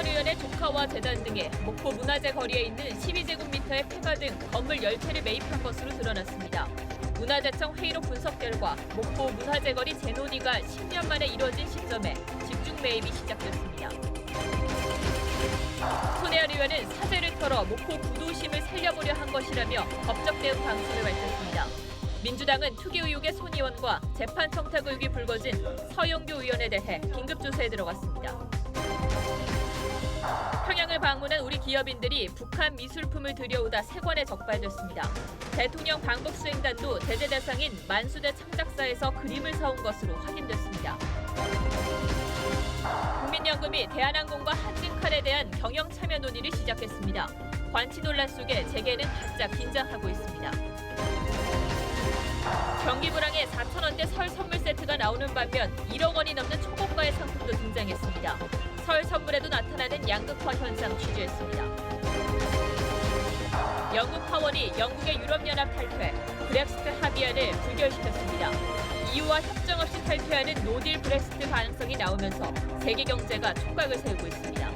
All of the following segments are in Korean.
의원의 조카와 재단 등의 목포 문화재 거리에 있는 12제곱미터의 폐가 등 건물 10채를 매입한 것으로 드러났습니다. 문화재청 회의록 분석 결과 목포 문화재 거리 재논의가 10년 만에 이뤄진 시점에 집중 매입이 시작됐습니다. 손혜원 의원은 사죄를 털어 목포 구도심을 살려보려 한 것이라며 법적 대응 방침을 밝혔습니다. 민주당은 투기 의혹의 손 의원과 재판 청탁 의혹이 불거진 서영교 의원에 대해 긴급 조사에 들어갔습니다. 평양을 방문한 우리 기업인들이 북한 미술품을 들여오다 세관에 적발됐습니다. 대통령 방북 수행단도 대제 대상인 만수대 창작사에서 그림을 사온 것으로 확인됐습니다. 국민연금이 대한항공과 한진칼에 대한 경영 참여 논의를 시작했습니다. 관치 논란 속에 재계는 바짝 긴장하고 있습니다. 경기 불황에 4,000원대 설 선물 세트가 나오는 반면 1억 원이 넘는 초고가의 상품도 등장했습니다. 설 선물에도 나타나는 양극화 현상 취재했습니다. 영국 하원이 영국의 유럽연합 탈퇴, 브렉시트 합의안을 부결시켰습니다. EU와 협정 없이 탈퇴하는 노딜 브렉시트 가능성이 나오면서 세계 경제가 촉각을 세우고 있습니다.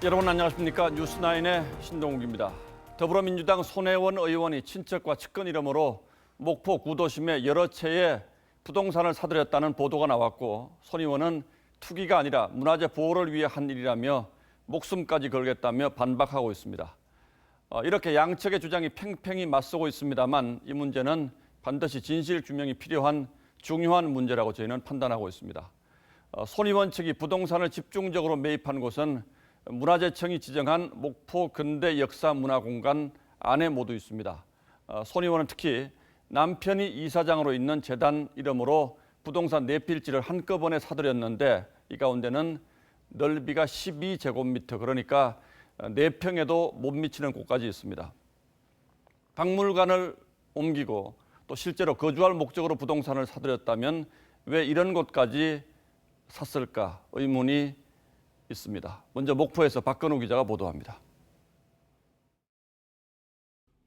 여러분 안녕하십니까? 뉴스9의 신동욱입니다. 더불어민주당 손혜원 의원이 친척과 측근 이름으로 목포 구도심에 여러 채의 부동산을 사들였다는 보도가 나왔고, 손 의원은 투기가 아니라 문화재 보호를 위해 한 일이라며 목숨까지 걸겠다며 반박하고 있습니다. 이렇게 양측의 주장이 팽팽히 맞서고 있습니다만 이 문제는 반드시 진실 규명이 필요한 중요한 문제라고 저희는 판단하고 있습니다. 손 의원 측이 부동산을 집중적으로 매입한 곳은 문화재청이 지정한 목포 근대 역사 문화공간 안에 모두 있습니다. 손 의원은 특히 남편이 이사장으로 있는 재단 이름으로 부동산 4필지를 한꺼번에 사들였는데 이 가운데는 넓이가 12제곱미터, 그러니까 4평에도 못 미치는 곳까지 있습니다. 박물관을 옮기고 또 실제로 거주할 목적으로 부동산을 사들였다면 왜 이런 곳까지 샀을까 의문이 있습니다. 먼저 목포에서 박건우 기자가 보도합니다.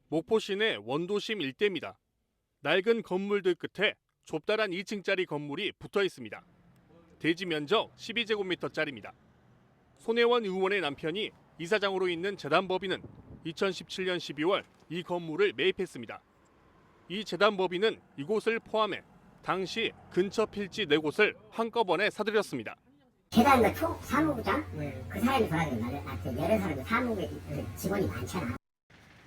목포 시내 원도심 일대입니다. 낡은 건물들 끝에 좁다란 2층짜리 건물이 붙어 있습니다. 대지 면적 12제곱미터짜리입니다. 손혜원 의원의 남편이 이사장으로 있는 재단법인은 2017년 12월 이 건물을 매입했습니다. 이 재단법인은 이곳을 포함해 당시 근처 필지 4곳을 한꺼번에 사들였습니다. 재단의 사무부장? 그 사람이 돌아다니는데 여러 사람이 사무부에 직원이 많잖아.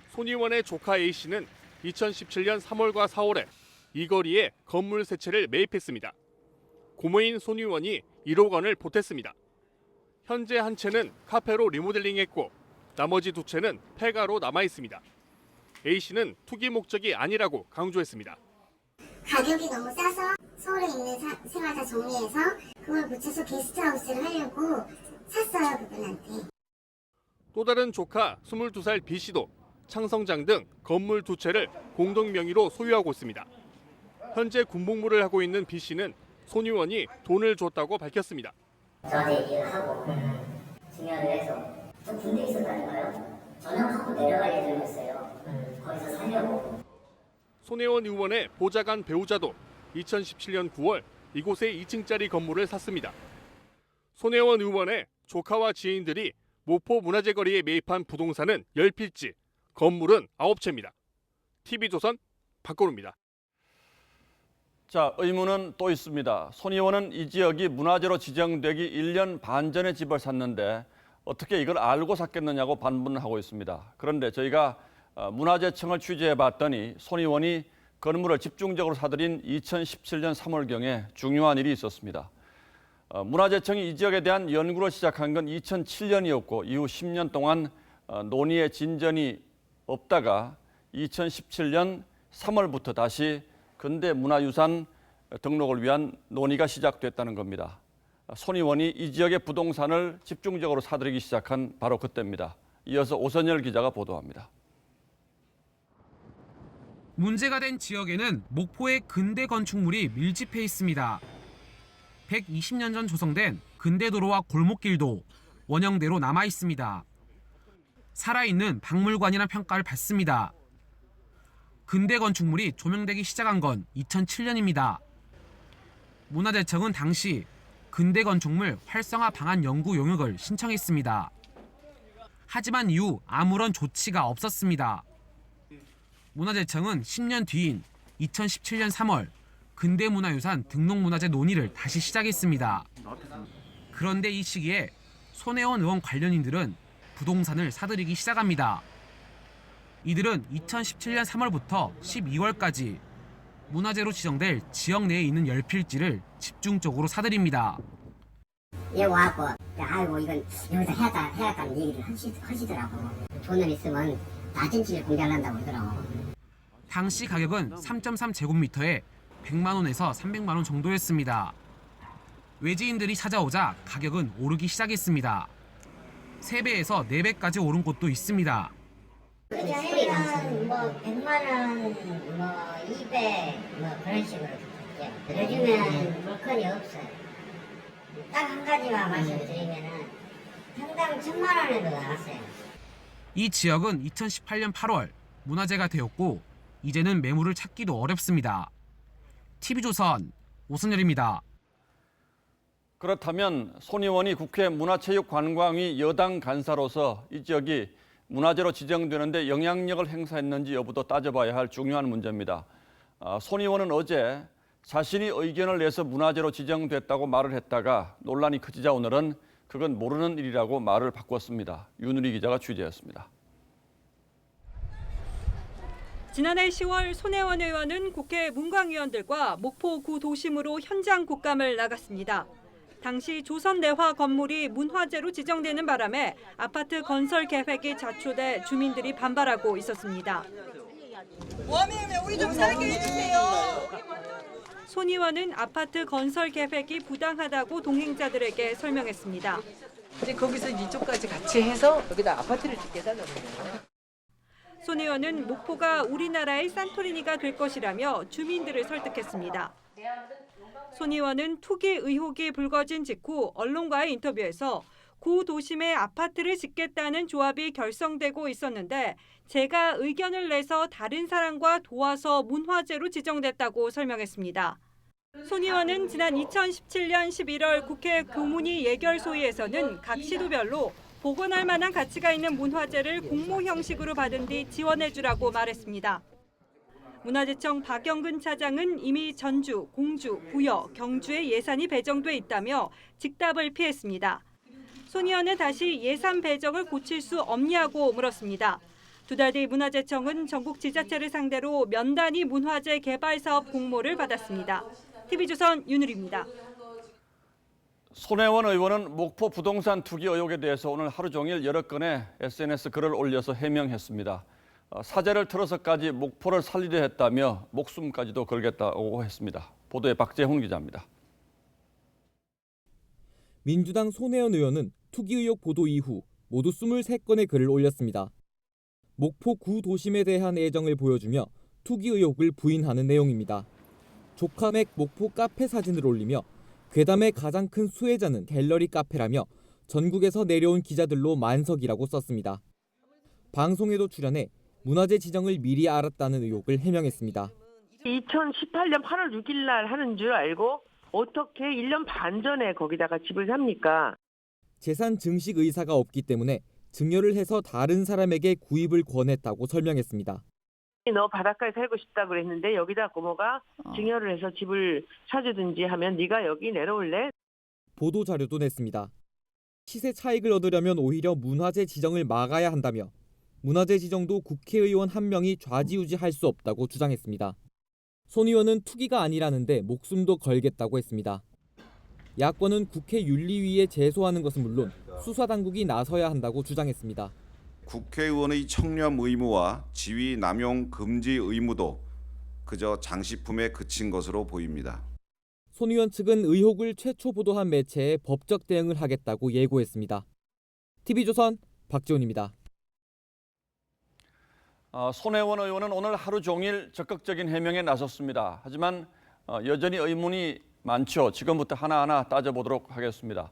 손 의원의 조카 A씨는 2017년 3월과 4월에 이 거리에 건물 3채를 매입했습니다. 고모인 손 의원이 1억 원을 보탰습니다. 현재 한 채는 카페로 리모델링했고 나머지 2채는 폐가로 남아있습니다. A씨는 투기 목적이 아니라고 강조했습니다. 가격이 너무 싸서 서울에 있는 생활사 정리해서 그걸 붙여서 게스트하우스를 하려고 샀어요, 그분한테. 또 다른 조카 22살 B씨도 창성장 등 건물 2채를 공동 명의로 소유하고 있습니다. 현재 군복무를 하고 있는 B씨는 손 의원이 돈을 줬다고 밝혔습니다. 저한테 얘기를 하고 증여를 해서 저 군대 있었다니까요. 전역하고 내려가게 되었어요. 거기서 살려고. 손혜원 의원의 보좌관 배우자도 2017년 9월 이곳에 2층짜리 건물을 샀습니다. 손혜원 의원의 조카와 지인들이 목포 문화재 거리에 매입한 부동산은 10필지, 건물은 9채입니다. TV조선 박건우입니다. 자, 의문은 또 있습니다. 손 의원은 이 지역이 문화재로 지정되기 1년 반 전에 집을 샀는데 어떻게 이걸 알고 샀겠느냐고 반문하고 있습니다. 그런데 저희가 문화재청을 취재해봤더니 손 의원이 건물을 집중적으로 사들인 2017년 3월경에 중요한 일이 있었습니다. 문화재청이 이 지역에 대한 연구를 시작한 건 2007년이었고 이후 10년 동안 논의의 진전이 없다가 2017년 3월부터 다시 근대 문화유산 등록을 위한 논의가 시작됐다는 겁니다. 손 의원이 이 지역의 부동산을 집중적으로 사들이기 시작한 바로 그때입니다. 이어서 오선열 기자가 보도합니다. 문제가 된 지역에는 목포의 근대 건축물이 밀집해 있습니다. 120년 전 조성된 근대도로와 골목길도 원형대로 남아 있습니다. 살아있는 박물관이라는 평가를 받습니다. 근대 건축물이 조명되기 시작한 건 2007년입니다. 문화재청은 당시 근대 건축물 활성화 방안 연구 용역을 신청했습니다. 하지만 이후 아무런 조치가 없었습니다. 문화재청은 10년 뒤인 2017년 3월 근대문화유산 등록문화재 논의를 다시 시작했습니다. 그런데 이 시기에 손혜원 의원 관련인들은 부동산을 사들이기 시작합니다. 이들은 2017년 3월부터 12월까지 문화재로 지정될 지역 내에 있는 열필지를 집중적으로 사들입니다. 얘 와갖고 아이고 이건 여기서 해야겠다는 얘기를 하시더라고. 돈을 있으면 낮은 집을 공개한다고 그러더라고. 당시 가격은 3.3제곱미터에 100만 원에서 300만 원 정도였습니다. 외지인들이 찾아오자 가격은 오르기 시작했습니다. 3배에서 4배까지 오른 곳도 있습니다. 소리는 뭐 100만 원, 뭐 200, 뭐 그런 식으로 듣죠. 요즘에는 물건이 없어요. 딱 한 가지만 말씀드리면은 평당 1,000만 원에도 나왔어요. 이 지역은 2018년 8월 문화재가 되었고 이제는 매물을 찾기도 어렵습니다. TV조선 오선열입니다. 그렇다면 손 의원이 국회 문화체육관광위 여당 간사로서 이 지역이 문화재로 지정되는데 영향력을 행사했는지 여부도 따져봐야 할 중요한 문제입니다. 손 의원은 어제 자신이 의견을 내서 문화재로 지정됐다고 말을 했다가 논란이 커지자 오늘은 그건 모르는 일이라고 말을 바꿨습니다. 윤우리 기자가 취재했습니다. 지난해 10월 손혜원 의원은 국회 문광위원들과 목포 구도심으로 현장 국감을 나갔습니다. 당시 조선내화 건물이 문화재로 지정되는 바람에 아파트 건설 계획이 자초돼 주민들이 반발하고 있었습니다. 원해면 우리 좀 살게 해주세요. 손 의원은 아파트 건설 계획이 부당하다고 동행자들에게 설명했습니다. 이제 거기서 이쪽까지 같이 해서 여기다 아파트를 짓게 해달라고 그래요. 손 의원은 목포가 우리나라의 산토리니가 될 것이라며 주민들을 설득했습니다. 손 의원은 투기 의혹이 불거진 직후 언론과의 인터뷰에서 구도심에 아파트를 짓겠다는 조합이 결성되고 있었는데 제가 의견을 내서 다른 사람과 도와서 문화재로 지정됐다고 설명했습니다. 손 의원은 지난 2017년 11월 국회 교문위 예결소위에서는 각 시도별로 복원할 만한 가치가 있는 문화재를 공모 형식으로 받은 뒤 지원해주라고 말했습니다. 문화재청 박영근 차장은 이미 전주, 공주, 부여, 경주에 예산이 배정돼 있다며 직답을 피했습니다. 손 의원은 다시 예산 배정을 고칠 수 없냐고 물었습니다. 2달 뒤 문화재청은 전국 지자체를 상대로 면단위 문화재 개발 사업 공모를 받았습니다. TV조선 윤우리입니다. 손혜원 의원은 목포 부동산 투기 의혹에 대해서 오늘 하루 종일 여러 건의 SNS 글을 올려서 해명했습니다. 사제를 틀어서까지 목포를 살리려 했다며 목숨까지도 걸겠다고 했습니다. 보도에 박재훈 기자입니다. 민주당 손혜원 의원은 투기 의혹 보도 이후 모두 23건의 글을 올렸습니다. 목포 구도심에 대한 애정을 보여주며 투기 의혹을 부인하는 내용입니다. 조카맥 목포 카페 사진을 올리며 괴담의 가장 큰 수혜자는 갤러리 카페라며 전국에서 내려온 기자들로 만석이라고 썼습니다. 방송에도 출연해 문화재 지정을 미리 알았다는 의혹을 해명했습니다. 2018년 8월 6일 날 하는 줄 알고 어떻게 1년 반 전에 거기다가 집을 삽니까? 재산 증식 의사가 없기 때문에 증여를 해서 다른 사람에게 구입을 권했다고 설명했습니다. 너 바닷가에 살고 싶다고 그랬는데 여기다 고모가 증여를 해서 집을 사주든지 하면 네가 여기 내려올래? 보도 자료도 냈습니다. 시세 차익을 얻으려면 오히려 문화재 지정을 막아야 한다며 문화재 지정도 국회의원 한 명이 좌지우지할 수 없다고 주장했습니다. 손 의원은 투기가 아니라는데 목숨도 걸겠다고 했습니다. 야권은 국회 윤리위에 제소하는 것은 물론 수사당국이 나서야 한다고 주장했습니다. 국회의원의 청렴 의무와 지위 남용 금지 의무도 그저 장식품에 그친 것으로 보입니다. 손 의원 측은 의혹을 최초 보도한 매체에 법적 대응을 하겠다고 예고했습니다. TV조선 박지훈입니다. 손혜원 의원은 오늘 하루 종일 적극적인 해명에 나섰습니다. 하지만 여전히 의문이 많죠. 지금부터 하나하나 따져보도록 하겠습니다.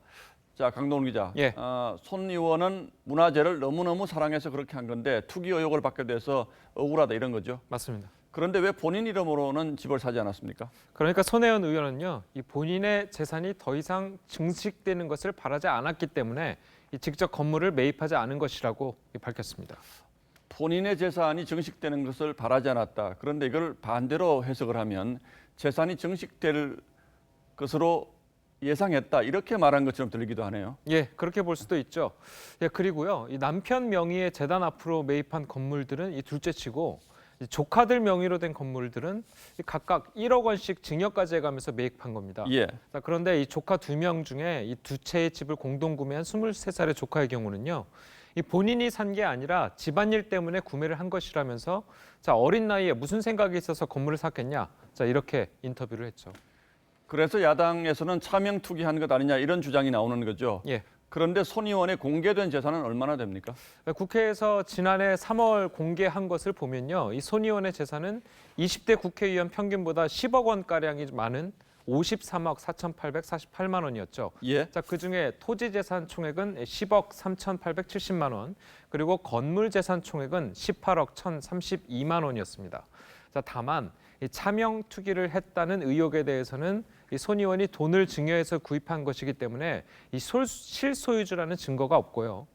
자, 강동원 기자. 예. 손 의원은 문화재를 너무너무 사랑해서 그렇게 한 건데 투기 의혹을 받게 돼서 억울하다 이런 거죠. 맞습니다. 그런데 왜 본인 이름으로는 집을 사지 않았습니까? 그러니까 손혜원 의원은요, 이 본인의 재산이 더 이상 증식되는 것을 바라지 않았기 때문에 이 직접 건물을 매입하지 않은 것이라고 밝혔습니다. 본인의 재산이 증식되는 것을 바라지 않았다. 그런데 이걸 반대로 해석을 하면 재산이 증식될 것으로 예상했다. 이렇게 말한 것처럼 들리기도 하네요. 예, 그렇게 볼 수도 있죠. 예, 그리고요, 이 남편 명의의 재단 앞으로 매입한 건물들은 이 둘째치고 이 조카들 명의로 된 건물들은 각각 1억 원씩 증여까지 해가면서 매입한 겁니다. 예. 자, 그런데 이 조카 2명 중에 이 두 채의 집을 공동 구매한 23살의 조카의 경우는요, 이 본인이 산 게 아니라 집안일 때문에 구매를 한 것이라면서 자, 어린 나이에 무슨 생각이 있어서 건물을 샀겠냐, 자, 이렇게 인터뷰를 했죠. 그래서 야당에서는 차명 투기한 것 아니냐 이런 주장이 나오는 거죠. 예. 그런데 손 의원의 공개된 재산은 얼마나 됩니까? 국회에서 지난해 3월 공개한 것을 보면요, 이 손 의원의 재산은 20대 국회의원 평균보다 10억 원가량이 많은 53억 4,848만 원이었죠. 예. 자, 그중에 토지 재산 총액은 10억 3,870만 원, 그리고 건물 재산 총액은 18억 1,032만 원이었습니다. 자, 다만 이 차명 투기를 했다는 의혹에 대해서는 이 손 의원이 돈을 증여해서 구입한 것이기 때문에 이 실소유주라는 증거가 없고요.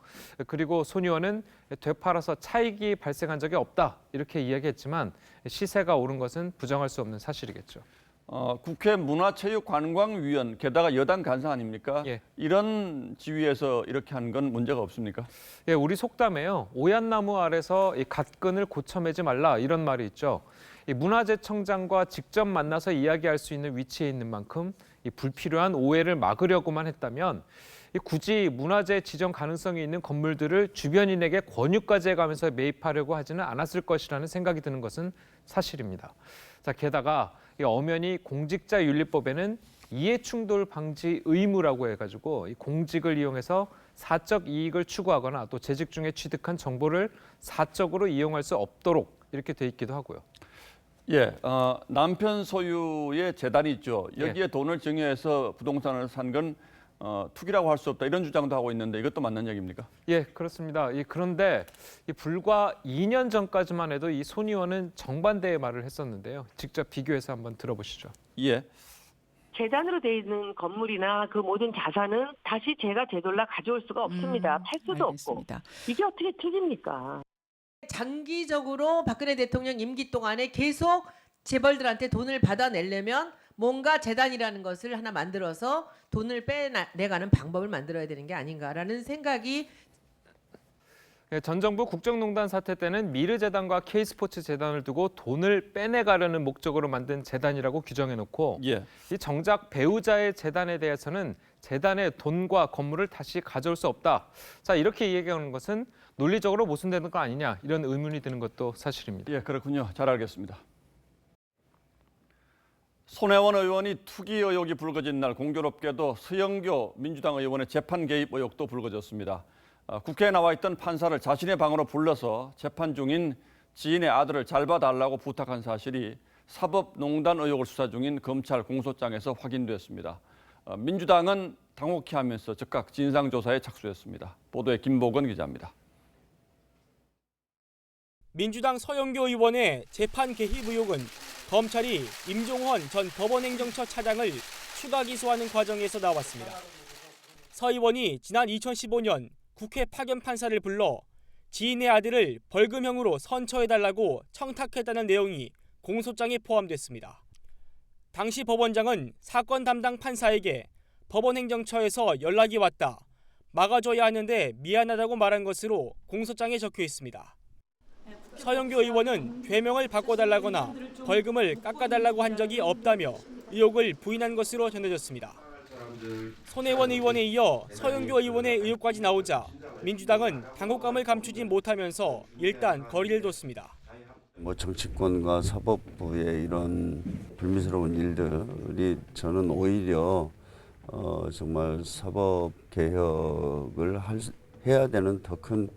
그리고 손 의원은 되팔아서 차익이 발생한 적이 없다 이렇게 이야기했지만 시세가 오른 것은 부정할 수 없는 사실이겠죠. 국회 문화체육관광위원 게다가 여당 간사 아닙니까? 예. 이런 지위에서 이렇게 한 건 문제가 없습니까? 예, 우리 속담에요, 오얏나무 아래서 이 갓끈을 고쳐매지 말라 이런 말이 있죠. 이 문화재청장과 직접 만나서 이야기할 수 있는 위치에 있는 만큼 이 불필요한 오해를 막으려고만 했다면 이 굳이 문화재 지정 가능성이 있는 건물들을 주변인에게 권유까지 해가면서 매입하려고 하지는 않았을 것이라는 생각이 드는 것은 사실입니다. 자, 게다가 이 엄연히 공직자윤리법에는 이해충돌 방지 의무라고 해가지고 이 공직을 이용해서 사적 이익을 추구하거나 또 재직 중에 취득한 정보를 사적으로 이용할 수 없도록 이렇게 돼 있기도 하고요. 예, 남편 소유의 재단이 있죠. 여기에 예. 돈을 증여해서 부동산을 산 건 투기라고 할 수 없다 이런 주장도 하고 있는데 이것도 맞는 얘기입니까? 예, 그렇습니다. 그런데 불과 2년 전까지만 해도 이 손 의원은 정반대의 말을 했었는데요. 직접 비교해서 한번 들어보시죠. 예. 재단으로 돼 있는 건물이나 그 모든 자산은 다시 제가 되돌려 가져올 수가 없습니다. 팔 수도 알겠습니다. 없고. 이게 어떻게 투기입니까? 장기적으로 박근혜 대통령 임기 동안에 계속 재벌들한테 돈을 받아내려면 뭔가 재단이라는 것을 하나 만들어서 돈을 빼내가는 방법을 만들어야 되는 게 아닌가라는 생각이 전 정부 국정농단 사태 때는 미르재단과 K스포츠재단을 두고 돈을 빼내가려는 목적으로 만든 재단이라고 규정해놓고 예. 이 정작 배우자의 재단에 대해서는 재단의 돈과 건물을 다시 가져올 수 없다. 자, 이렇게 얘기하는 것은 논리적으로 모순되는 거 아니냐 이런 의문이 드는 것도 사실입니다. 예, 그렇군요. 잘 알겠습니다. 손혜원 의원이 투기 의혹이 불거진 날 공교롭게도 서영교 민주당 의원의 재판 개입 의혹도 불거졌습니다. 국회에 나와 있던 판사를 자신의 방으로 불러서 재판 중인 지인의 아들을 잘 봐달라고 부탁한 사실이 사법농단 의혹을 수사 중인 검찰 공소장에서 확인됐습니다. 민주당은 당혹해하면서 즉각 진상조사에 착수했습니다. 보도에 김보건 기자입니다. 민주당 서영교 의원의 재판 개입 의혹은 검찰이 임종헌 전 법원행정처 차장을 추가 기소하는 과정에서 나왔습니다. 서 의원이 지난 2015년 국회 파견 판사를 불러 지인의 아들을 벌금형으로 선처해달라고 청탁했다는 내용이 공소장에 포함됐습니다. 당시 법원장은 사건 담당 판사에게 법원행정처에서 연락이 왔다. 막아줘야 하는데 미안하다고 말한 것으로 공소장에 적혀 있습니다. 서영교 의원은 죄명을 바꿔달라거나 벌금을 깎아달라고 한 적이 없다며 의혹을 부인한 것으로 전해졌습니다. 손혜원 의원에 이어 서영교 의원의 의혹까지 나오자 민주당은 당혹감을 감추지 못하면서 일단 거리를 뒀습니다. 정치권과 사법부의 이런 불미스러운 일들이 저는 오히려 정말 사법 개혁을 해야 되는 더 큰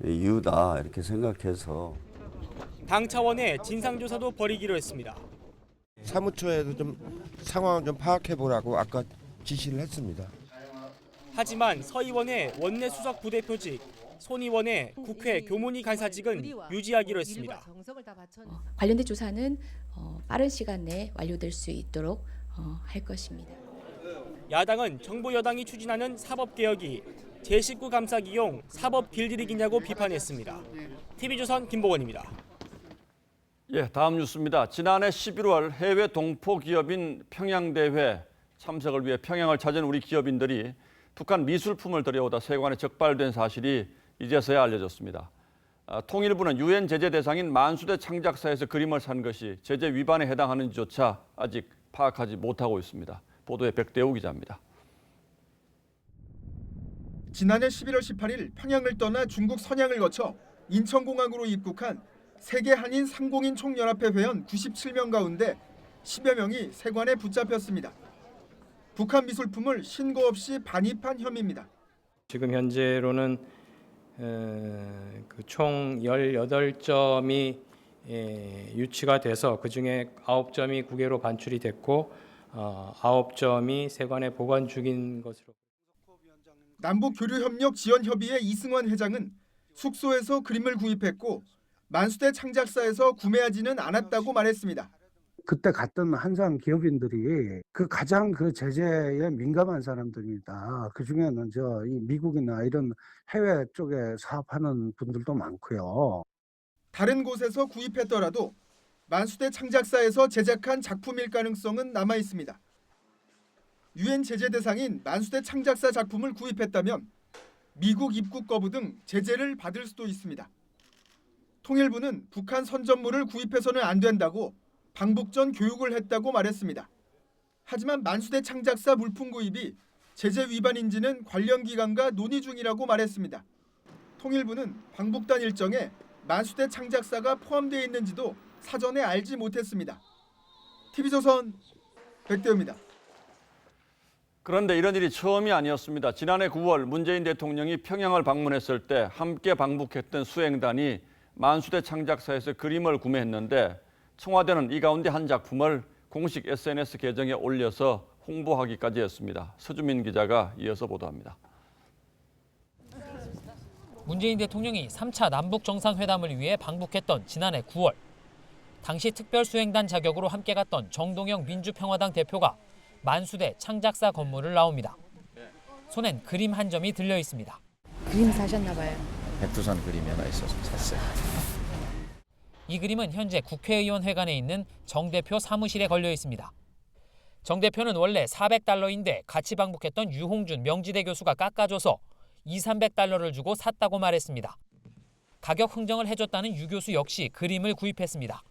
이유다 이렇게 생각해서 당 차원의 진상조사도 벌이기로 했습니다. 사무처에도 좀 상황을 좀 파악해 보라고 아까 지시를 했습니다. 하지만 서 의원의 원내 수석 부대표직, 손 의원의 국회 교문위 간사직은 유지하기로 했습니다. 관련된 조사는 빠른 시간 내에 완료될 수 있도록 할 것입니다. 야당은 정부 여당이 추진하는 사법개혁이 제19 감사기용 사법 길들이기냐고 비판했습니다. TV조선 김보건입니다. 예, 다음 뉴스입니다. 지난해 11월 해외 동포 기업인 평양대회 참석을 위해 평양을 찾은 우리 기업인들이 북한 미술품을 들여오다 세관에 적발된 사실이 이제서야 알려졌습니다. 통일부는 유엔 제재 대상인 만수대 창작사에서 그림을 산 것이 제재 위반에 해당하는지조차 아직 파악하지 못하고 있습니다. 보도에 백대우 기자입니다. 지난해 11월 18일 평양을 떠나 중국 선양을 거쳐 인천공항으로 입국한 세계 한인 상공인 총연합회 회원 97명 가운데 10여 명이 세관에 붙잡혔습니다. 북한 미술품을 신고 없이 반입한 혐의입니다. 지금 현재로는 총 18점이 유치가 돼서 그중에 9점이 국외로 반출이 됐고 9점이 세관에 보관 중인 것으로. 남북교류협력지원협의회 이승환 회장은 숙소에서 그림을 구입했고 만수대 창작사에서 구매하지는 않았다고 말했습니다. 그때 갔던 한상 기업인들이 가장 제재에 민감한 사람들입니다. 그 중에는 이 미국이나 이런 해외 쪽에 사업하는 분들도 많고요. 다른 곳에서 구입했더라도 만수대 창작사에서 제작한 작품일 가능성은 남아 있습니다. 유엔 제재 대상인 만수대 창작사 작품을 구입했다면 미국 입국 거부 등 제재를 받을 수도 있습니다. 통일부는 북한 선전물을 구입해서는 안 된다고 방북 전 교육을 했다고 말했습니다. 하지만 만수대 창작사 물품 구입이 제재 위반인지는 관련 기관과 논의 중이라고 말했습니다. 통일부는 방북단 일정에 만수대 창작사가 포함되어 있는지도 사전에 알지 못했습니다. TV조선 백대우입니다. 그런데 이런 일이 처음이 아니었습니다. 지난해 9월 문재인 대통령이 평양을 방문했을 때 함께 방북했던 수행단이 만수대 창작사에서 그림을 구매했는데 청와대는 이 가운데 한 작품을 공식 SNS 계정에 올려서 홍보하기까지 했습니다. 서주민 기자가 이어서 보도합니다. 문재인 대통령이 3차 남북 정상회담을 위해 방북했던 지난해 9월. 당시 특별수행단 자격으로 함께 갔던 정동영 민주평화당 대표가 만수대 창작사 건물을 나옵니다. 손엔 그림 한 점이 들려 있습니다. 그림 사셨나 봐요. 백두산 그림이 하나 있어서 샀어요. 이 그림은 현재 국회의원 회관에 있는 정 대표 사무실에 걸려 있습니다. 정 대표는 원래 $400인데 같이 방북했던 유홍준 명지대 교수가 깎아줘서 $200-300를 주고 샀다고 말했습니다. 가격 흥정을 해줬다는 유 교수 역시 그림을 구입했습니다.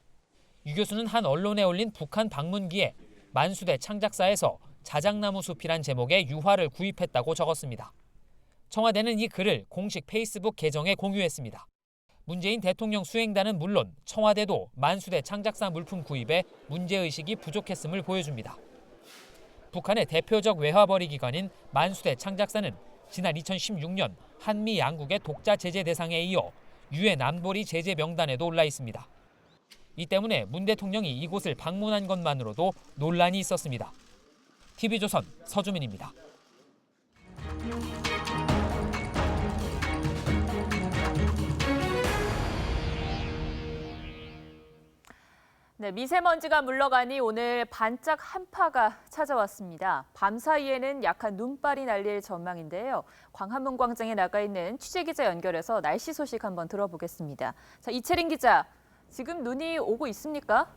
유 교수는 한 언론에 올린 북한 방문기에 만수대 창작사에서 자작나무 숲이란 제목의 유화를 구입했다고 적었습니다. 청와대는 이 글을 공식 페이스북 계정에 공유했습니다. 문재인 대통령 수행단은 물론 청와대도 만수대 창작사 물품 구입에 문제의식이 부족했음을 보여줍니다. 북한의 대표적 외화벌이 기관인 만수대 창작사는 지난 2016년 한미 양국의 독자 제재 대상에 이어 유엔 안보리 제재 명단에도 올라 있습니다. 이 때문에 문 대통령이 이곳을 방문한 것만으로도 논란이 있었습니다. TV조선 서주민입니다. 네, 미세먼지가 물러가니 오늘 반짝 한파가 찾아왔습니다. 밤 사이에는 약한 눈발이 날릴 전망인데요. 광화문 광장에 나가 있는 취재기자 연결해서 날씨 소식 한번 들어보겠습니다. 자, 이채린 기자, 지금 눈이 오고 있습니까?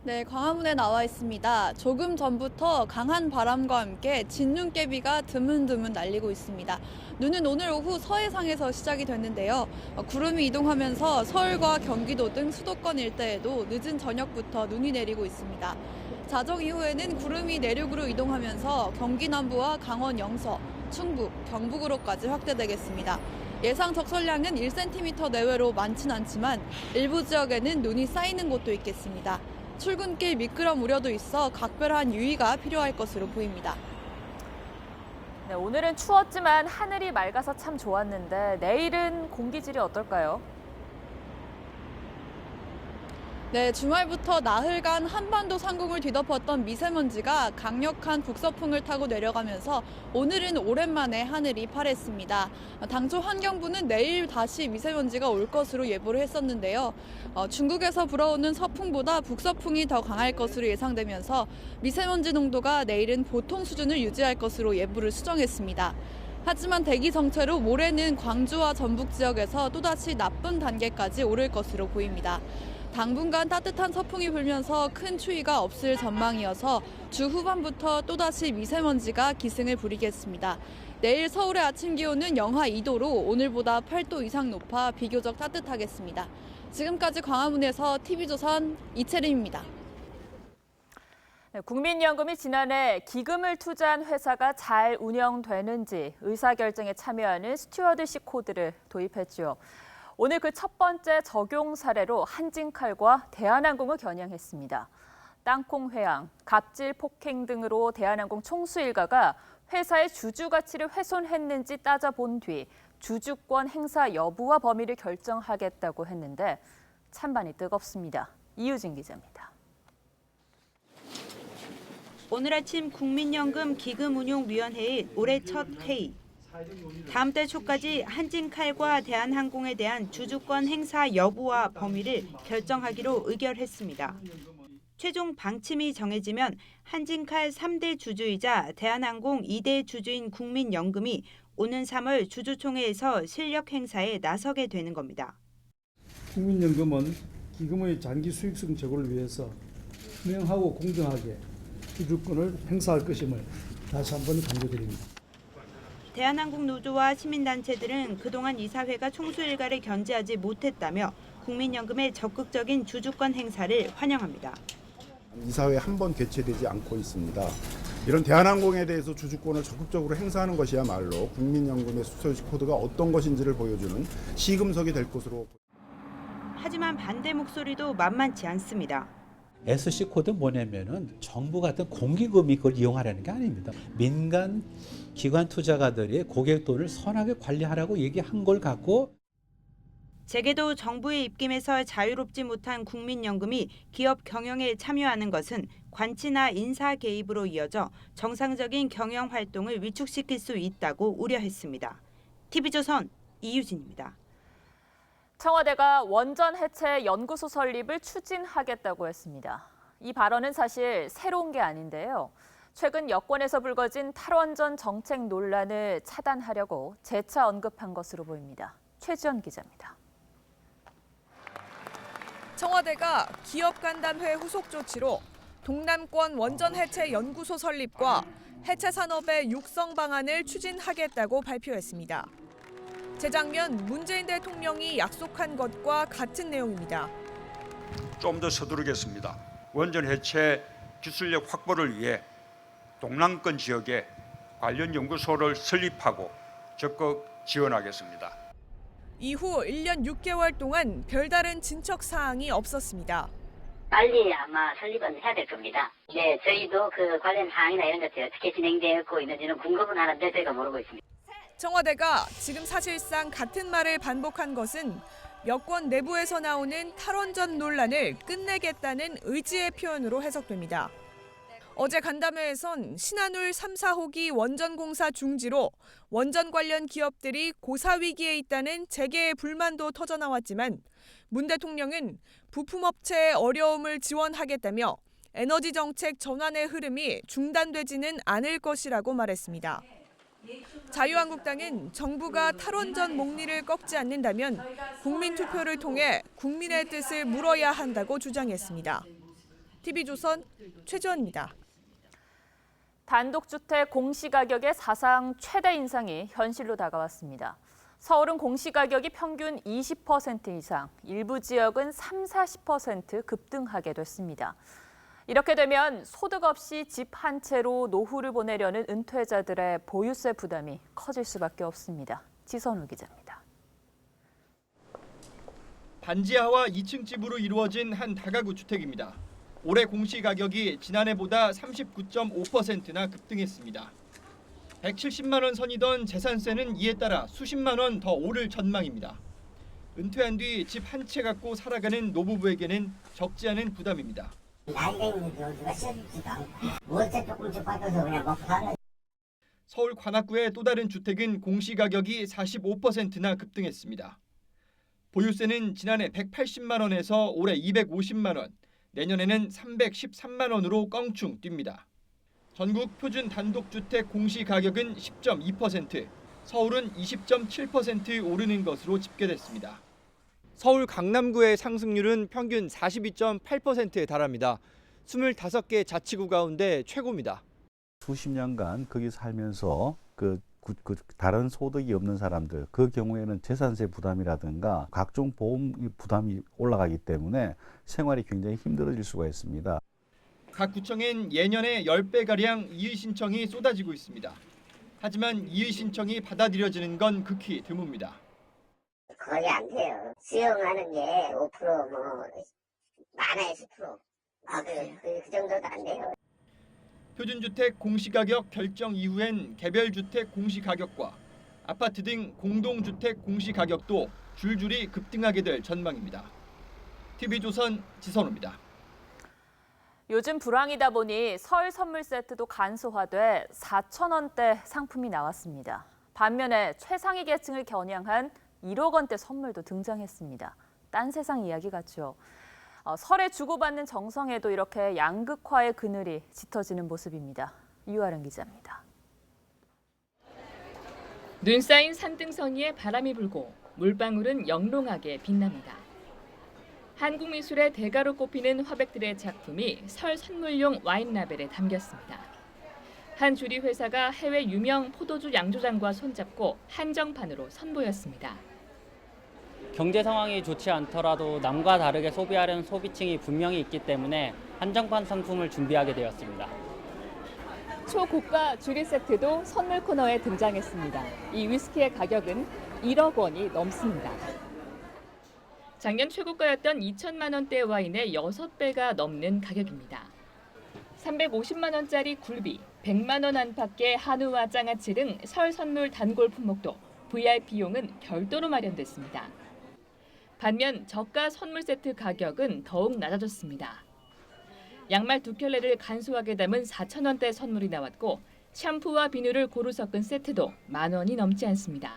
네, 광화문에 나와 있습니다. 조금 전부터 강한 바람과 함께 진눈깨비가 드문드문 날리고 있습니다. 눈은 오늘 오후 서해상에서 시작이 됐는데요. 구름이 이동하면서 서울과 경기도 등 수도권 일대에도 늦은 저녁부터 눈이 내리고 있습니다. 자정 이후에는 구름이 내륙으로 이동하면서 경기 남부와 강원 영서, 충북, 경북으로까지 확대되겠습니다. 예상 적설량은 1cm 내외로 많진 않지만 일부 지역에는 눈이 쌓이는 곳도 있겠습니다. 출근길 미끄럼 우려도 있어 각별한 유의가 필요할 것으로 보입니다. 네, 오늘은 추웠지만 하늘이 맑아서 참 좋았는데 내일은 공기질이 어떨까요? 네, 주말부터 나흘간 한반도 상공을 뒤덮었던 미세먼지가 강력한 북서풍을 타고 내려가면서 오늘은 오랜만에 하늘이 파랬습니다. 당초 환경부는 내일 다시 미세먼지가 올 것으로 예보를 했었는데요. 중국에서 불어오는 서풍보다 북서풍이 더 강할 것으로 예상되면서 미세먼지 농도가 내일은 보통 수준을 유지할 것으로 예보를 수정했습니다. 하지만 대기 정체로 모레는 광주와 전북 지역에서 또다시 나쁨 단계까지 오를 것으로 보입니다. 당분간 따뜻한 서풍이 불면서 큰 추위가 없을 전망이어서 주 후반부터 또다시 미세먼지가 기승을 부리겠습니다. 내일 서울의 아침 기온은 영하 2도로 오늘보다 8도 이상 높아 비교적 따뜻하겠습니다. 지금까지 광화문에서 TV조선 이채림입니다. 국민연금이 지난해 기금을 투자한 회사가 잘 운영되는지 의사결정에 참여하는 스튜어드십 코드를 도입했죠. 오늘 그 첫 번째 적용 사례로 한진칼과 대한항공을 겨냥했습니다. 땅콩 회항, 갑질 폭행 등으로 대한항공 총수 일가가 회사의 주주 가치를 훼손했는지 따져본 뒤 주주권 행사 여부와 범위를 결정하겠다고 했는데 찬반이 뜨겁습니다. 이유진 기자입니다. 오늘 아침 국민연금 기금운용위원회의 올해 첫 회의. 다음 달 초까지 한진칼과 대한항공에 대한 주주권 행사 여부와 범위를 결정하기로 의결했습니다. 최종 방침이 정해지면 한진칼 3대 주주이자 대한항공 2대 주주인 국민연금이 오는 3월 주주총회에서 실력 행사에 나서게 되는 겁니다. 국민연금은 기금의 장기 수익성 제고를 위해서 투명하고 공정하게 주주권을 행사할 것임을 다시 한번 강조드립니다. 대한항공 노조와 시민단체들은 그동안 이사회가 총수 일가를 견제하지 못했다며 국민연금의 적극적인 주주권 행사를 환영합니다. 이사회 한 번 개최되지 않고 있습니다. 이런 대한항공에 대해서 주주권을 적극적으로 행사하는 것이야말로 국민연금의 스튜어드십 코드가 어떤 것인지를 보여주는 시금석이 될 것으로. 하지만 반대 목소리도 만만치 않습니다. SC 코드 뭐냐면은 정부 같은 공기금이 그걸 이용하려는 게 아닙니다. 민간 기관 투자가들이 고객 돈을 선하게 관리하라고 얘기한 걸 갖고 재계도 정부의 입김에서 자유롭지 못한 국민연금이 기업 경영에 참여하는 것은 관치나 인사 개입으로 이어져 정상적인 경영 활동을 위축시킬 수 있다고 우려했습니다. TV조선 이유진입니다. 청와대가 원전 해체 연구소 설립을 추진하겠다고 했습니다. 이 발언은 사실 새로운 게 아닌데요. 최근 여권에서 불거진 탈원전 정책 논란을 차단하려고 재차 언급한 것으로 보입니다. 최지연 기자입니다. 청와대가 기업간담회 후속 조치로 동남권 원전 해체 연구소 설립과 해체 산업의 육성 방안을 추진하겠다고 발표했습니다. 재작년 문재인 대통령이 약속한 것과 같은 내용입니다. 좀 더 서두르겠습니다. 원전 해체 기술력 확보를 위해 동남권 지역에 관련 연구소를 설립하고 적극 지원하겠습니다. 이후 1년 6개월 동안 별다른 진척 사항이 없었습니다. 빨리 아마 설립은 해야 될 겁니다. 네, 저희도 그 관련 사항이나 이런 것들이 어떻게 진행되고 있는지는 궁금은 하는데 저희가 모르고 있습니다. 청와대가 지금 사실상 같은 말을 반복한 것은 여권 내부에서 나오는 탈원전 논란을 끝내겠다는 의지의 표현으로 해석됩니다. 어제 간담회에선 신한울 3, 4호기 원전 공사 중지로 원전 관련 기업들이 고사 위기에 있다는 재계의 불만도 터져나왔지만 문 대통령은 부품업체의 어려움을 지원하겠다며 에너지 정책 전환의 흐름이 중단되지는 않을 것이라고 말했습니다. 자유한국당은 정부가 탈원전 목리를 꺾지 않는다면 국민투표를 통해 국민의 뜻을 물어야 한다고 주장했습니다. TV조선 최지원입니다. 단독주택 공시가격의 사상 최대 인상이 현실로 다가왔습니다. 서울은 공시가격이 평균 20% 이상, 일부 지역은 30-40% 급등하게 됐습니다. 이렇게 되면 소득 없이 집 한 채로 노후를 보내려는 은퇴자들의 보유세 부담이 커질 수밖에 없습니다. 지선우 기자입니다. 반지하와 2층 집으로 이루어진 한 다가구 주택입니다. 올해 공시가격이 지난해보다 39.5%나 급등했습니다. 170만 원 선이던 재산세는 이에 따라 수십만 원 더 오를 전망입니다. 은퇴한 뒤 집 한 채 갖고 살아가는 노부부에게는 적지 않은 부담입니다. 나이가 있는데 어디가 쉬어주지도 않고 월세 조금씩 받아서 그냥 먹고 사는. 서울 관악구의 또 다른 주택은 공시가격이 45%나 급등했습니다. 보유세는 지난해 180만 원에서 올해 250만 원, 내년에는 313만 원으로 껑충 뜁니다. 전국 표준 단독주택 공시가격은 10.2%, 서울은 20.7% 오르는 것으로 집계됐습니다. 서울 강남구의 상승률은 평균 42.8%에 달합니다. 25개 자치구 가운데 최고입니다. 수십 년간 거기 살면서 그 다른 소득이 없는 사람들, 그 경우에는 재산세 부담이라든가 각종 보험 부담이 올라가기 때문에 생활이 굉장히 힘들어질 수가 있습니다. 각 구청엔 예년에 10배가량 이의 신청이 쏟아지고 있습니다. 하지만 이의 신청이 받아들여지는 건 극히 드뭅니다. 거의 안 돼요. 수용하는 게 5% 뭐 많아야 10%. 그 정도도 안 돼요. 표준주택 공시가격 결정 이후엔 개별주택 공시가격과 아파트 등 공동주택 공시가격도 줄줄이 급등하게 될 전망입니다. TV조선 지선우입니다. 요즘 불황이다 보니 설 선물 세트도 간소화돼 4,000원대 상품이 나왔습니다. 반면에 최상위 계층을 겨냥한 1억 원대 선물도 등장했습니다. 딴 세상 이야기 같죠. 설에 주고받는 정성에도 이렇게 양극화의 그늘이 짙어지는 모습입니다. 유아른 기자입니다. 눈 쌓인 산등성이에 바람이 불고 물방울은 영롱하게 빛납니다. 한국 미술의 대가로 꼽히는 화백들의 작품이 설 선물용 와인 라벨에 담겼습니다. 한 주리 회사가 해외 유명 포도주 양조장과 손잡고 한정판으로 선보였습니다. 경제 상황이 좋지 않더라도 남과 다르게 소비하려는 소비층이 분명히 있기 때문에 한정판 상품을 준비하게 되었습니다. 초고가 주리 세트도 선물 코너에 등장했습니다. 이 위스키의 가격은 1억 원이 넘습니다. 작년 최고가였던 2천만 원대 와인의 6배가 넘는 가격입니다. 350만 원짜리 굴비, 100만 원 안팎의 한우와 장아찌 등 설 선물 단골 품목도 VIP용은 별도로 마련됐습니다. 반면 저가 선물 세트 가격은 더욱 낮아졌습니다. 양말 2켤레를 간소하게 담은 4,000원대 선물이 나왔고 샴푸와 비누를 고루 섞은 세트도 10,000원이 넘지 않습니다.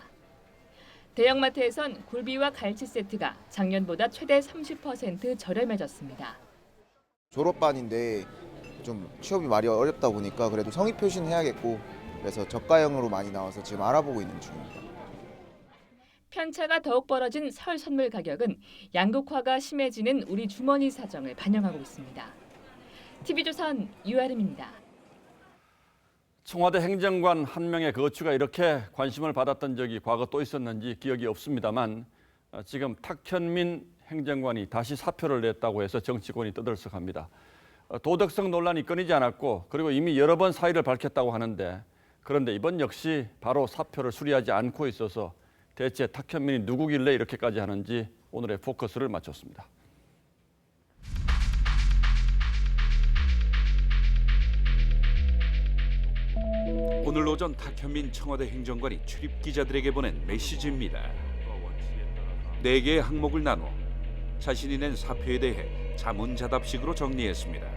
대형마트에선 굴비와 갈치 세트가 작년보다 최대 30% 저렴해졌습니다. 졸업반인데 좀 취업이 많이 어렵다 보니까 그래도 성의 표시는 해야겠고 그래서 저가형으로 많이 나와서 지금 알아보고 있는 중입니다. 편차가 더욱 벌어진 설 선물 가격은 양극화가 심해지는 우리 주머니 사정을 반영하고 있습니다. TV조선 유아름입니다. 청와대 행정관 한 명의 거취가 이렇게 관심을 받았던 적이 과거 또 있었는지 기억이 없습니다만 지금 탁현민 행정관이 다시 사표를 냈다고 해서 정치권이 떠들썩합니다. 도덕성 논란이 끊이지 않았고 그리고 이미 여러 번 사의를 밝혔다고 하는데 그런데 이번 역시 바로 사표를 수리하지 않고 있어서 대체 탁현민이 누구길래 이렇게까지 하는지 오늘의 포커스를 맞췄습니다. 오늘 오전 탁현민 청와대 행정관이 출입 기자들에게 보낸 메시지입니다. 4개의 항목을 나누어 자신이 낸 사표에 대해 자문자답식으로 정리했습니다.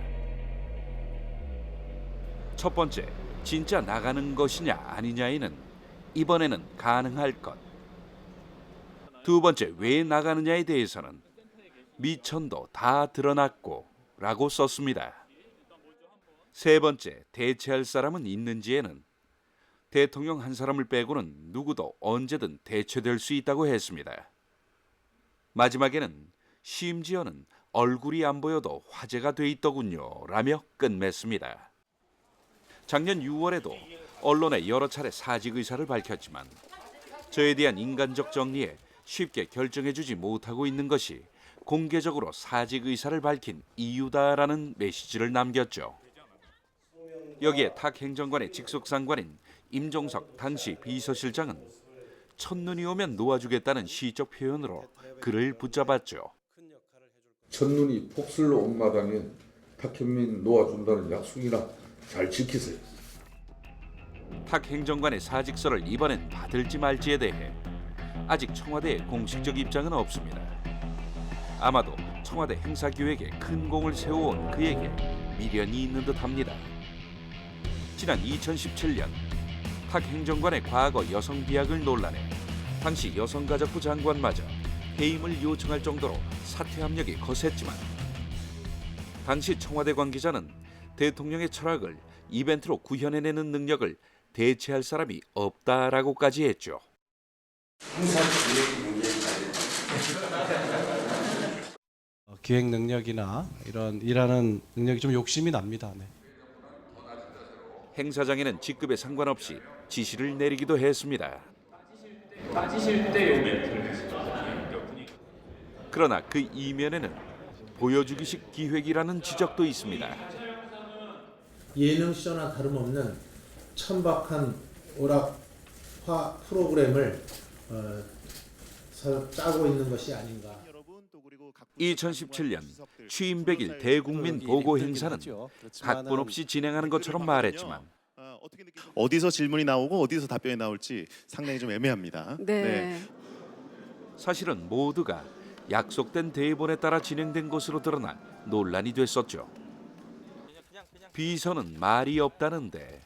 첫 번째, 진짜 나가는 것이냐 아니냐에는 이번에는 가능할 것. 두 번째, 왜 나가느냐에 대해서는 미천도 다 드러났고 라고 썼습니다. 세 번째, 대체할 사람은 있는지에는 대통령 한 사람을 빼고는 누구도 언제든 대체될 수 있다고 했습니다. 마지막에는 심지어는 얼굴이 안 보여도 화제가 돼 있더군요 라며 끝맺습니다. 작년 6월에도 언론에 여러 차례 사직 의사를 밝혔지만 저에 대한 인간적 정리에 쉽게 결정해주지 못하고 있는 것이 공개적으로 사직 의사를 밝힌 이유다라는 메시지를 남겼죠. 여기에 탁 행정관의 직속 상관인 임종석 당시 비서실장은 첫눈이 오면 놓아주겠다는 시적 표현으로 그를 붙잡았죠. 첫눈이 폭설로 온 마당에 탁현민 놓아준다는 약속이나 잘 지키세요. 탁 행정관의 사직서를 이번엔 받을지 말지에 대해 아직 청와대의 공식적 입장은 없습니다. 아마도 청와대 행사 기획에 큰 공을 세워온 그에게 미련이 있는 듯합니다. 지난 2017년 탁 행정관의 과거 여성 비하글 논란에 당시 여성가족부 장관마저 해임을 요청할 정도로 사퇴 압력이 거셌지만 당시 청와대 관계자는 대통령의 철학을 이벤트로 구현해내는 능력을 대체할 사람이 없다라고까지 했죠. 기획 능력이나 이런 일하는 능력이 좀 욕심이 납니다. 네. 행사장에는 직급에 상관없이 지시를 내리기도 했습니다. 빠지실 때 요 멘트를 그러나 그 이면에는 보여주기식 기획이라는 지적도 있습니다. 예능쇼나 다름없는 천박한 오락화 프로그램을 짜고 있는 것이 아닌가. 2017년 취임 100일 대국민 보고 행사는 각본 없이 진행하는 것처럼 말했지만 어디서 질문이 나오고 어디서 답변이 나올지 상당히 좀 애매합니다. 네. 사실은 모두가 약속된 대본에 따라 진행된 것으로 드러나 논란이 됐었죠. 비서는 말이 없다는데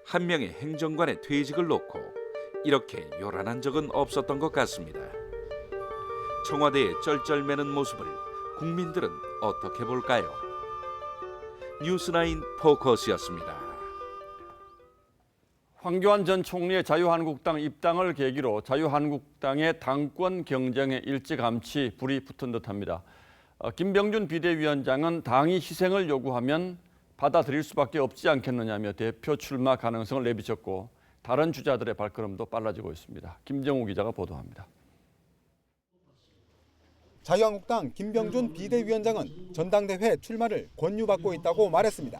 한 명의 행정관의 퇴직을 놓고 이렇게 요란한 적은 없었던 것 같습니다. 청와대의 쩔쩔매는 모습을 국민들은 어떻게 볼까요? 뉴스9 포커스였습니다. 황교안 전 총리의 자유한국당 입당을 계기로 자유한국당의 당권 경쟁에 일찌감치 불이 붙은 듯합니다. 김병준 비대위원장은 당이 희생을 요구하면 받아들일 수밖에 없지 않겠느냐며 대표 출마 가능성을 내비쳤고 다른 주자들의 발걸음도 빨라지고 있습니다. 김정우 기자가 보도합니다. 자유한국당 김병준 비대위원장은 전당대회 출마를 권유받고 있다고 말했습니다.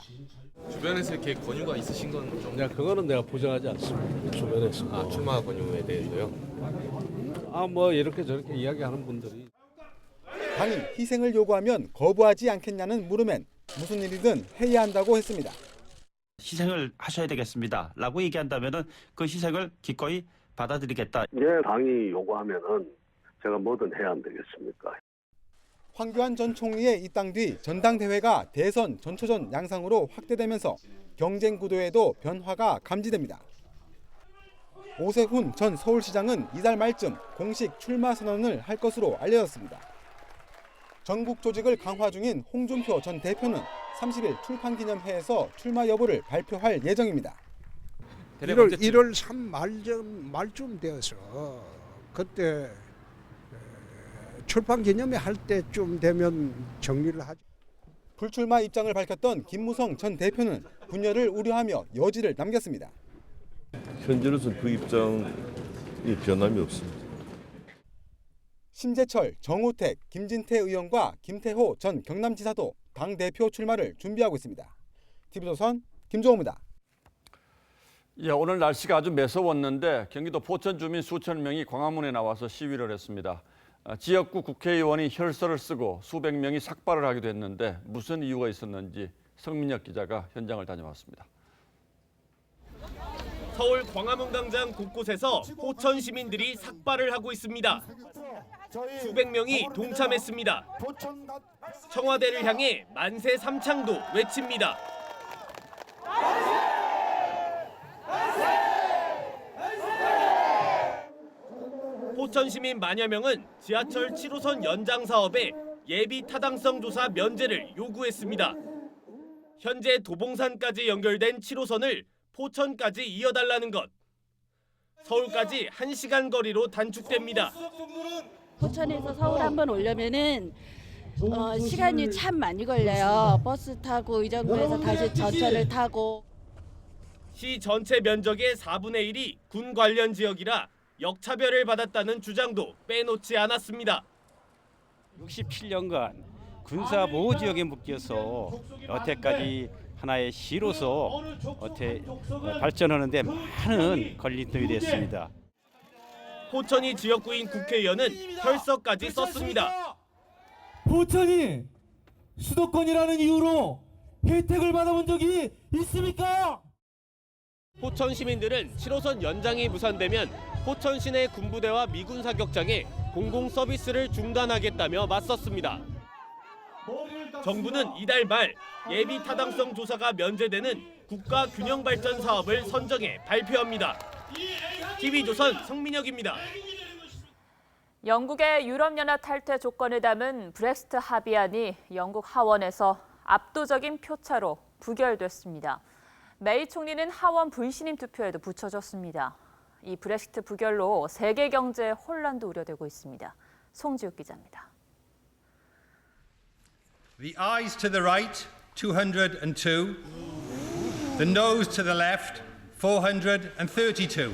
주변에서 이렇게 권유가 있으신 건 좀... 그거는 내가 보장하지 않습니다. 주변에서. 출마 권유에 대해서요? 뭐 이렇게 저렇게 이야기하는 분들이. 당이 희생을 요구하면 거부하지 않겠냐는 물음엔 무슨 일이든 해야 한다고 했습니다. 희생을 하셔야 되겠습니다. 라고 얘기한다면 그 희생을 기꺼이 받아들이겠다. 당이 요구하면은 제가 뭐든 해야 안 되겠습니까? 황교안 전 총리의 입당 뒤 전당대회가 대선 전초전 양상으로 확대되면서 경쟁 구도에도 변화가 감지됩니다. 오세훈 전 서울시장은 이달 말쯤 공식 출마 선언을 할 것으로 알려졌습니다. 전국 조직을 강화 중인 홍준표 전 대표는 30일 출판기념회에서 출마 여부를 발표할 예정입니다. 1월 3 말쯤 되어서 그때 출판기념회 할 때쯤 되면 정리를 하죠. 불출마 입장을 밝혔던 김무성 전 대표는 분열을 우려하며 여지를 남겼습니다. 현재로서는 그 입장이 변함이 없습니다. 심재철, 정우택, 김진태 의원과 김태호 전 경남지사도 당대표 출마를 준비하고 있습니다. TV조선 김종호입니다. 예, 오늘 날씨가 아주 매서웠는데 경기도 포천 주민 수천 명이 광화문에 나와서 시위를 했습니다. 지역구 국회의원이 혈서를 쓰고 수백 명이 삭발을 하기도 했는데 무슨 이유가 있었는지 성민혁 기자가 현장을 다녀왔습니다. 서울 광화문 광장 곳곳에서 포천 시민들이 삭발을 하고 있습니다. 수백 명이 동참했습니다. 청와대를 향해 만세 삼창도 외칩니다. 포천 시민 만여 명은 지하철 7호선 연장 사업의 예비 타당성 조사 면제를 요구했습니다. 현재 도봉산까지 연결된 7호선을 포천까지 이어달라는 것. 서울까지 1시간 거리로 단축됩니다. 포천에서 서울 한번 오려면은 시간이 참 많이 걸려요. 버스 타고 의정부에서 다시 전철을 타고. 시 전체 면적의 4분의 1이 군 관련 지역이라 역차별을 받았다는 주장도 빼놓지 않았습니다. 67년간 군사 보호 지역에 묶여서 여태까지 하나의 시로서 발전하는데 많은 걸림돌이 됐습니다. 포천이 지역구인 국회의원은 혈서까지 썼습니다. 포천이 수도권이라는 이유로 혜택을 받아본 적이 있습니까? 포천 시민들은 7호선 연장이 무산되면 포천 시내 군부대와 미군 사격장에 공공 서비스를 중단하겠다며 맞섰습니다. 정부는 이달 말 예비 타당성 조사가 면제되는 국가 균형 발전 사업을 선정해 발표합니다. TV조선 성민혁입니다. 영국의 유럽연합 탈퇴 조건을 담은 브렉시트 합의안이 영국 하원에서 압도적인 표차로 부결됐습니다. 메이 총리는 하원 불신임 투표에도 붙여졌습니다. 이 브렉시트 부결로 세계 경제 혼란도 우려되고 있습니다. 송지욱 기자입니다. The ayes to the right, 202. The noes to the left, 432.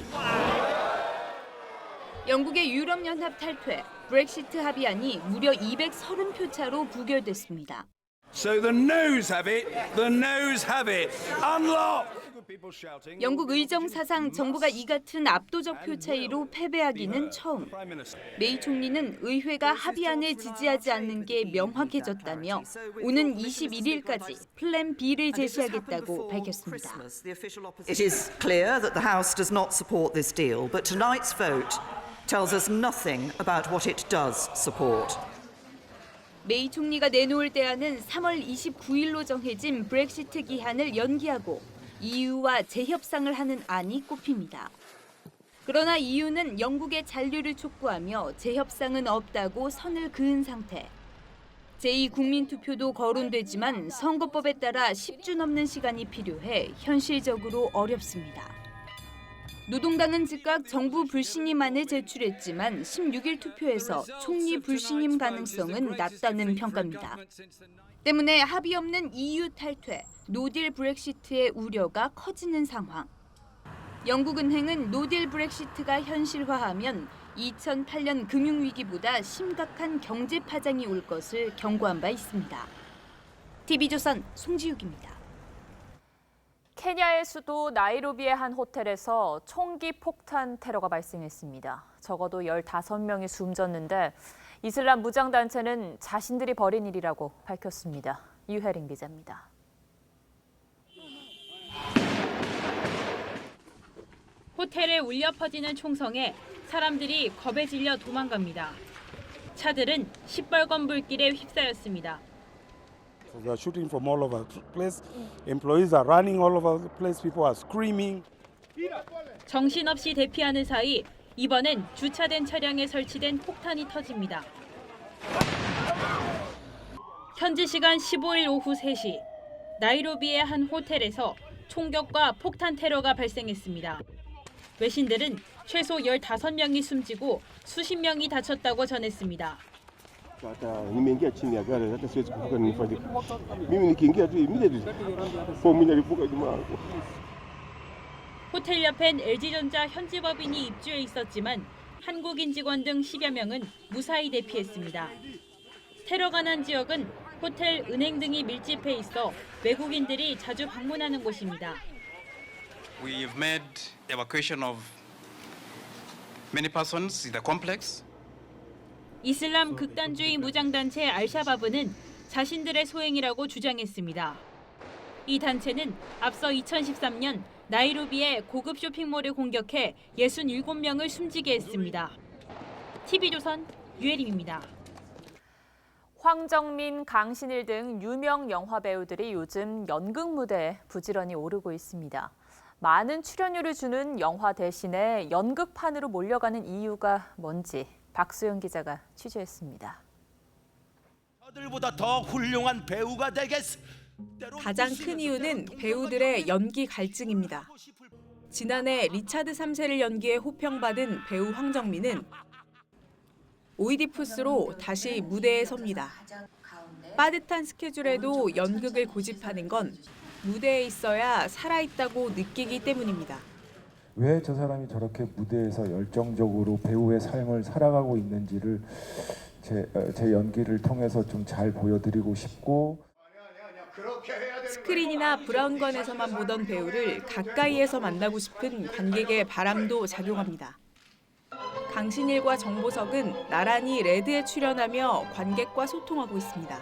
영국의 유럽연합 탈퇴, 브렉시트 합의안이 무려 230표 차로 부결됐습니다. So the noes have it. The noes have it. Unlock. 영국 의정 사상 정부가 이 같은 압도적 표 차이로 패배하기는 처음. 메이 총리는 의회가 합의안을 지지하지 않는 게 명확해졌다며 오는 21일까지 플랜 B를 제시하겠다고 밝혔습니다. It is clear that the House does not support this deal, but tonight's vote tells us nothing about what it does support. 메이 총리가 내놓을 대안은 3월 29일로 정해진 브렉시트 기한을 연기하고 EU와 재협상을 하는 안이 꼽힙니다. 그러나 EU는 영국의 잔류를 촉구하며 재협상은 없다고 선을 그은 상태. 제2국민투표도 거론되지만 선거법에 따라 10주 넘는 시간이 필요해 현실적으로 어렵습니다. 노동당은 즉각 정부 불신임안을 제출했지만 16일 투표에서 총리 불신임 가능성은 낮다는 평가입니다. 때문에 합의 없는 EU 탈퇴, 노딜 브렉시트의 우려가 커지는 상황. 영국은행은 노딜 브렉시트가 현실화하면 2008년 금융위기보다 심각한 경제 파장이 올 것을 경고한 바 있습니다. TV조선 송지욱입니다. 케냐의 수도 나이로비의 한 호텔에서 총기 폭탄 테러가 발생했습니다. 적어도 15명이 숨졌는데 이슬람 무장단체는 자신들이 벌인 일이라고 밝혔습니다. 유혜린 기자입니다. 호텔에 울려 퍼지는 총성에 사람들이 겁에 질려 도망갑니다. 차들은 시뻘건 불길에 휩싸였습니다. They are shooting from all over the place. Employees are running all over the place. People are screaming. 정신없이 대피하는 사이 이번엔 주차된 차량에 설치된 폭탄이 터집니다. 현지 시간 15일 오후 3시, 나이로비의 한 호텔에서 총격과 폭탄 테러가 발생했습니다. 외신들은 최소 15명이 숨지고 수십 명이 다쳤다고 전했습니다. 호텔 옆엔 LG전자 현지 법인이 입주해 있었지만 한국인 직원 등 10여 명은 무사히 대피했습니다. 테러가 난 지역은 호텔, 은행 등이 밀집해 있어 외국인들이 자주 방문하는 곳입니다. We've made evacuation of many persons in the complex. 이슬람 극단주의 무장단체 알샤바브는 자신들의 소행이라고 주장했습니다. 이 단체는 앞서 2013년 나이로비의 고급 쇼핑몰을 공격해 67명을 숨지게 했습니다. TV조선 유혜림입니다. 황정민, 강신일 등 유명 영화 배우들이 요즘 연극 무대에 부지런히 오르고 있습니다. 많은 출연료를 주는 영화 대신에 연극판으로 몰려가는 이유가 뭔지 박수영 기자가 취재했습니다. 저들보다 더 훌륭한 배우가 되겠어. 가장 큰 이유는 배우들의 연기 갈증입니다. 지난해 리차드 3세를 연기해 호평받은 배우 황정민은 오이디푸스로 다시 무대에 섭니다. 빠듯한 스케줄에도 연극을 고집하는 건 무대에 있어야 살아있다고 느끼기 때문입니다. 왜 저 사람이 저렇게 무대에서 열정적으로 배우의 삶을 살아가고 있는지를 제 연기를 통해서 좀 잘 보여드리고 싶고, 스크린이나 브라운관에서만 보던 배우를 가까이에서 만나고 싶은 관객의 바람도 작용합니다. 강신일과 정보석은 나란히 레드에 출연하며 관객과 소통하고 있습니다.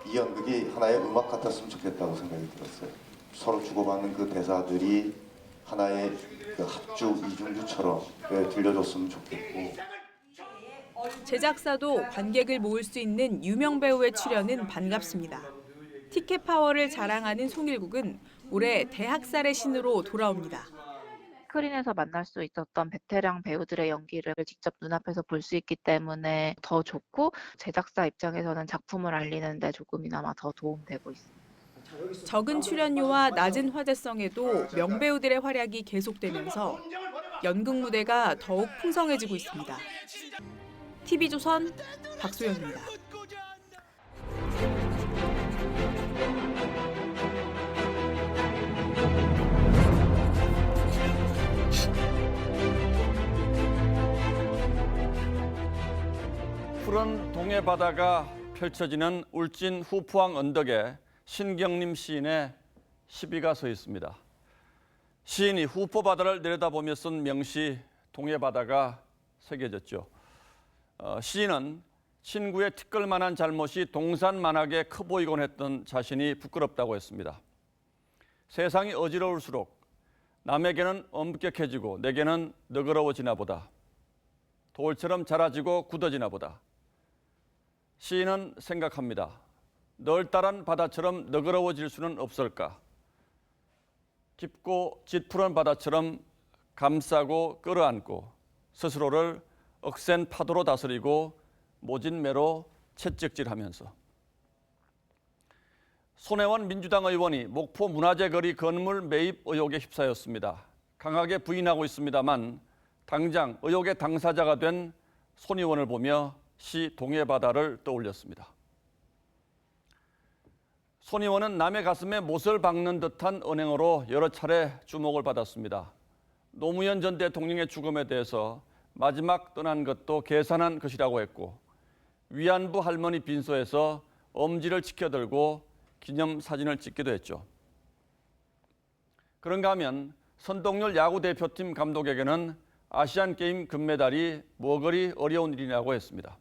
이 연극이 하나의 음악 같았으면 좋겠다고 생각이 들었어요. 서로 주고받는 그 대사들이 하나의 그 합주 이중주처럼 들려줬으면 좋겠고. 제작사도 관객을 모을 수 있는 유명 배우의 출연은 반갑습니다. 티켓 파워를 자랑하는 송일국은 올해 대학살의 신으로 돌아옵니다. 스크린에서 만날 수 있었던 베테랑 배우들의 연기를 직접 눈앞에서 볼 수 있기 때문에 더 좋고 제작사 입장에서는 작품을 알리는 데 조금이나마 더 도움되고 있습니다. 적은 출연료와 낮은 화제성에도 명배우들의 활약이 계속되면서 연극 무대가 더욱 풍성해지고 있습니다. TV조선 박소영입니다. 푸른 동해 바다가 펼쳐지는 울진 후포항 언덕에 신경림 시인의 시비가 서 있습니다. 시인이 후포 바다를 내려다보며 쓴 명시 동해 바다가 새겨졌죠. 시인은 친구의 티끌만한 잘못이 동산만하게 커 보이곤 했던 자신이 부끄럽다고 했습니다. 세상이 어지러울수록 남에게는 엄격해지고 내게는 너그러워지나 보다. 돌처럼 자라지고 굳어지나 보다. 시인은 생각합니다. 널따란 바다처럼 너그러워질 수는 없을까? 깊고 짙푸른 바다처럼 감싸고 끌어안고 스스로를 억센 파도로 다스리고 모진 매로 채찍질하면서. 손혜원 민주당 의원이 목포 문화재 거리 건물 매입 의혹에 휩싸였습니다. 강하게 부인하고 있습니다만 당장 의혹의 당사자가 된 손 의원을 보며 시 동해 바다를 떠올렸습니다. 손 의원은 남의 가슴에 못을 박는 듯한 언행으로 여러 차례 주목을 받았습니다. 노무현 전 대통령의 죽음에 대해서 마지막 떠난 것도 계산한 것이라고 했고 위안부 할머니 빈소에서 엄지를 치켜들고 기념사진을 찍기도 했죠. 그런가 하면 선동열 야구대표팀 감독에게는 아시안게임 금메달이 뭐 그리 어려운 일이라고 했습니다.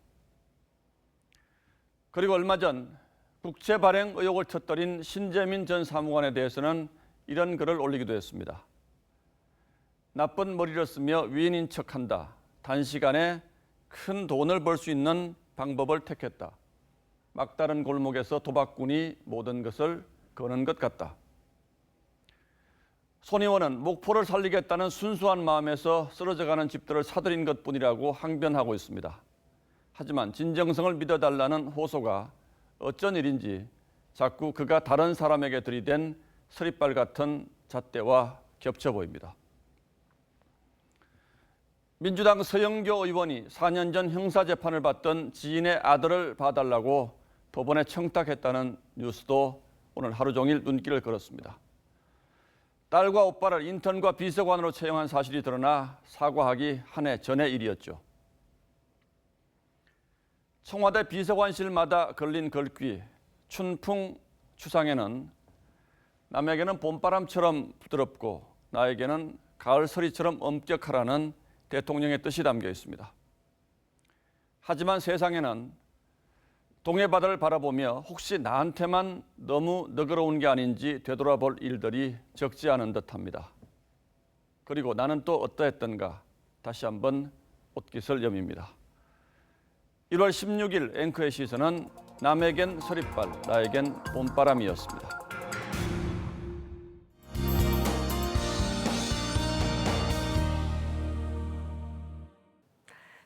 그리고 얼마 전 국채 발행 의혹을 터뜨린 신재민 전 사무관에 대해서는 이런 글을 올리기도 했습니다. 나쁜 머리를 쓰며 위인인 척한다. 단시간에 큰 돈을 벌 수 있는 방법을 택했다. 막다른 골목에서 도박꾼이 모든 것을 거는 것 같다. 손 의원은 목포를 살리겠다는 순수한 마음에서 쓰러져가는 집들을 사들인 것뿐이라고 항변하고 있습니다. 하지만 진정성을 믿어달라는 호소가 어쩐 일인지 자꾸 그가 다른 사람에게 들이댄 서리발 같은 잣대와 겹쳐 보입니다. 민주당 서영교 의원이 4년 전 형사재판을 받던 지인의 아들을 봐달라고 법원에 청탁했다는 뉴스도 오늘 하루 종일 눈길을 끌었습니다. 딸과 오빠를 인턴과 비서관으로 채용한 사실이 드러나 사과하기 한 해 전의 일이었죠. 청와대 비서관실마다 걸린 글귀 춘풍 추상에는 남에게는 봄바람처럼 부드럽고 나에게는 가을서리처럼 엄격하라는 대통령의 뜻이 담겨 있습니다. 하지만 세상에는 동해바다를 바라보며 혹시 나한테만 너무 너그러운 게 아닌지 되돌아볼 일들이 적지 않은 듯합니다. 그리고 나는 또 어떠했던가 다시 한번 옷깃을 여밉니다. 1월 16일 앵커의 시선은 남에겐 서리발, 나에겐 봄바람이었습니다.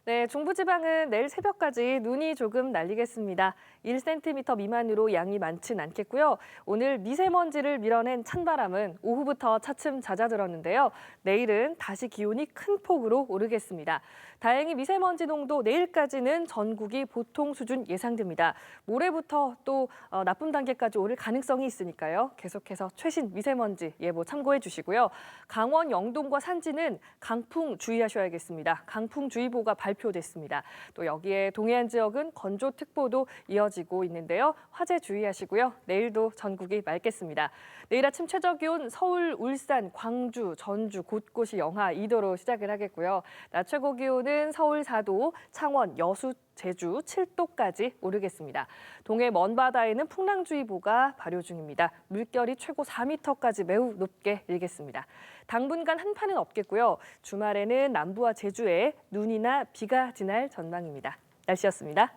네, 중부지방은 내일 새벽까지 눈이 조금 날리겠습니다. 1cm 미만으로 양이 많진 않겠고요. 오늘 미세먼지를 밀어낸 찬바람은 오후부터 차츰 잦아들었는데요. 내일은 다시 기온이 큰 폭으로 오르겠습니다. 다행히 미세먼지 농도 내일까지는 전국이 보통 수준 예상됩니다. 모레부터 또 나쁨 단계까지 오를 가능성이 있으니까요. 계속해서 최신 미세먼지 예보 참고해 주시고요. 강원 영동과 산지는 강풍 주의하셔야겠습니다. 강풍주의보가 발표됐습니다. 또 여기에 동해안 지역은 건조특보도 이어지고 있는데요. 화재 주의하시고요. 내일도 전국이 맑겠습니다. 내일 아침 최저 기온 서울, 울산, 광주, 전주 곳곳이 영하 2도로 시작을 하겠고요. 낮 최고 기온은 서울 4도, 창원, 여수 제주 7도까지 오르겠습니다. 동해 먼바다에는 풍랑주의보가 발효 중입니다. 물결이 최고 4m까지 매우 높게 일겠습니다. 당분간 한파는 없겠고요. 주말에는 남부와 제주에 눈이나 비가 지날 전망입니다. 날씨였습니다.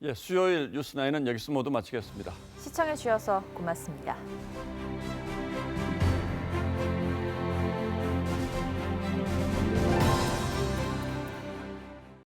예, 수요일 뉴스9은 여기서 모두 마치겠습니다. 시청해 주셔서 고맙습니다.